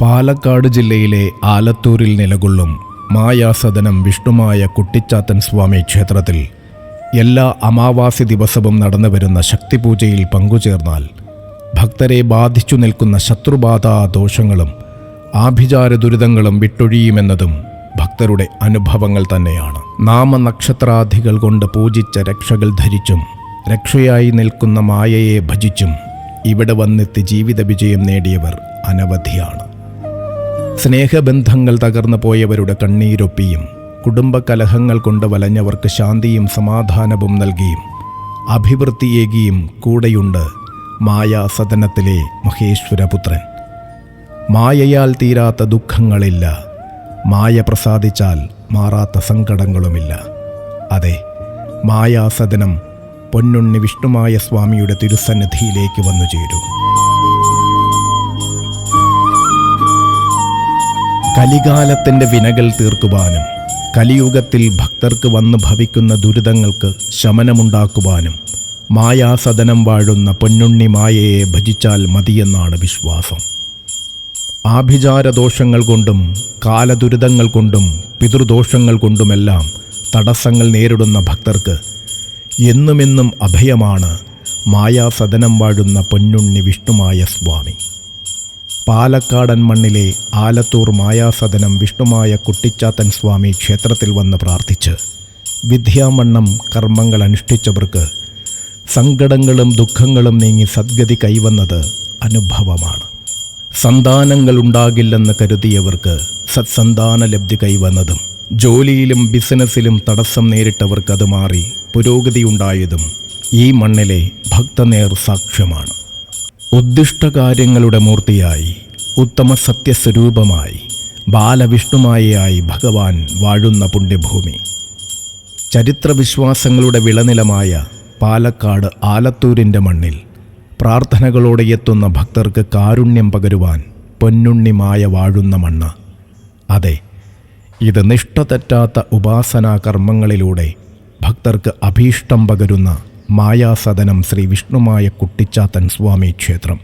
പാലക്കാട് ജില്ലയിലെ ആലത്തൂരിൽ നിലകൊള്ളും മായാസദനം വിഷ്ണുമായ കുട്ടിച്ചാത്തൻ സ്വാമി ക്ഷേത്രത്തിൽ എല്ലാ അമാവാസി ദിവസവും നടന്നുവരുന്ന ശക്തിപൂജയിൽ പങ്കുചേർന്നാൽ ഭക്തരെ ബാധിച്ചു നിൽക്കുന്ന ശത്രുബാധാ ദോഷങ്ങളും ആഭിചാര ദുരിതങ്ങളും വിട്ടൊഴിയുമെന്നതും ഭക്തരുടെ അനുഭവങ്ങൾ തന്നെയാണ്. നാമനക്ഷത്രാദികൾ കൊണ്ട് പൂജിച്ച രക്ഷകൾ ധരിച്ചും രക്ഷയായി നിൽക്കുന്ന മായയെ ഭജിച്ചും ഇവിടെ വന്നെത്തി ജീവിത വിജയം നേടിയവർ അനവധിയാണ്. സ്നേഹബന്ധങ്ങൾ തകർന്നു പോയവരുടെ കണ്ണീരൊപ്പിയും കുടുംബകലഹങ്ങൾ കൊണ്ട് വലഞ്ഞവർക്ക് ശാന്തിയും സമാധാനവും നൽകിയും അഭിവൃദ്ധിയേകിയും കൂടെയുണ്ട് മായാസദനത്തിലെ മഹേശ്വരപുത്രൻ. മായയാൽ തീരാത്ത ദുഃഖങ്ങളില്ല, മായ പ്രസാദിച്ചാൽ മാറാത്ത സങ്കടങ്ങളുമില്ല. അതെ, മായാസദനം പൊന്നുണ്ണി വിഷ്ണുമായ സ്വാമിയുടെ തിരുസന്നിധിയിലേക്ക് വന്നു ചേരൂ. കലികാലത്തിൻ്റെ വിനകൾ തീർക്കുവാനും കലിയുഗത്തിൽ ഭക്തർക്ക് വന്നു ഭവിക്കുന്ന ദുരിതങ്ങൾക്ക് ശമനമുണ്ടാക്കുവാനും മായാസദനം വാഴുന്ന പൊന്നുണ്ണി മായയെ ഭജിച്ചാൽ മതിയെന്നാണ് വിശ്വാസം. ആഭിചാരദോഷങ്ങൾ കൊണ്ടും കാലദുരിതങ്ങൾ കൊണ്ടും പിതൃദോഷങ്ങൾ കൊണ്ടുമെല്ലാം തടസ്സങ്ങൾ നേരിടുന്ന ഭക്തർക്ക് എന്നുമെന്നും അഭയമാണ് മായാസദനം വാഴുന്ന പൊന്നുണ്ണി വിഷ്ണുമായ സ്വാമി. പാലക്കാടൻ മണ്ണിലെ ആലത്തൂർ മായാസദനം വിഷ്ണുമായ കുട്ടിച്ചാത്തൻ സ്വാമി ക്ഷേത്രത്തിൽ വന്ന് പ്രാർത്ഥിച്ച് വിദ്യാമണ്ണം കർമ്മങ്ങൾ അനുഷ്ഠിച്ചവർക്ക് സങ്കടങ്ങളും ദുഃഖങ്ങളും നീങ്ങി സദ്ഗതി കൈവന്നത് അനുഭവമാണ്. സന്താനങ്ങൾ ഉണ്ടാകില്ലെന്ന് കരുതിയവർക്ക് സത്സന്താന ലബ്ധി കൈവന്നതും ജോലിയിലും ബിസിനസ്സിലും തടസ്സം നേരിട്ടവർക്ക് അത് മാറി പുരോഗതിയുണ്ടായതും ഈ മണ്ണിലെ ഭക്തനേർ സാക്ഷ്യമാണ്. ഉദ്ദിഷ്ടകാര്യങ്ങളുടെ മൂർത്തിയായി ഉത്തമ സത്യസ്വരൂപമായി ബാലവിഷ്ണുമായയായി ഭഗവാൻ വാഴുന്ന പുണ്യഭൂമി. ചരിത്രവിശ്വാസങ്ങളുടെ വിളനിലമായ പാലക്കാട് ആലത്തൂരിൻ്റെ മണ്ണിൽ പ്രാർത്ഥനകളോടെ എത്തുന്ന ഭക്തർക്ക് കാരുണ്യം പകരുവാൻ പൊന്നുണ്ണിമായ വാഴുന്ന മണ്ണ്. അതെ, ഇത് നിഷ്ഠ തെറ്റാത്ത ഉപാസനാ കർമ്മങ്ങളിലൂടെ ഭക്തർക്ക് അഭീഷ്ടം പകരുന്ന മായാസദനം ശ്രീ വിഷ്ണുമായ കുട്ടിച്ചാത്തൻ സ്വാമി ക്ഷേത്രം.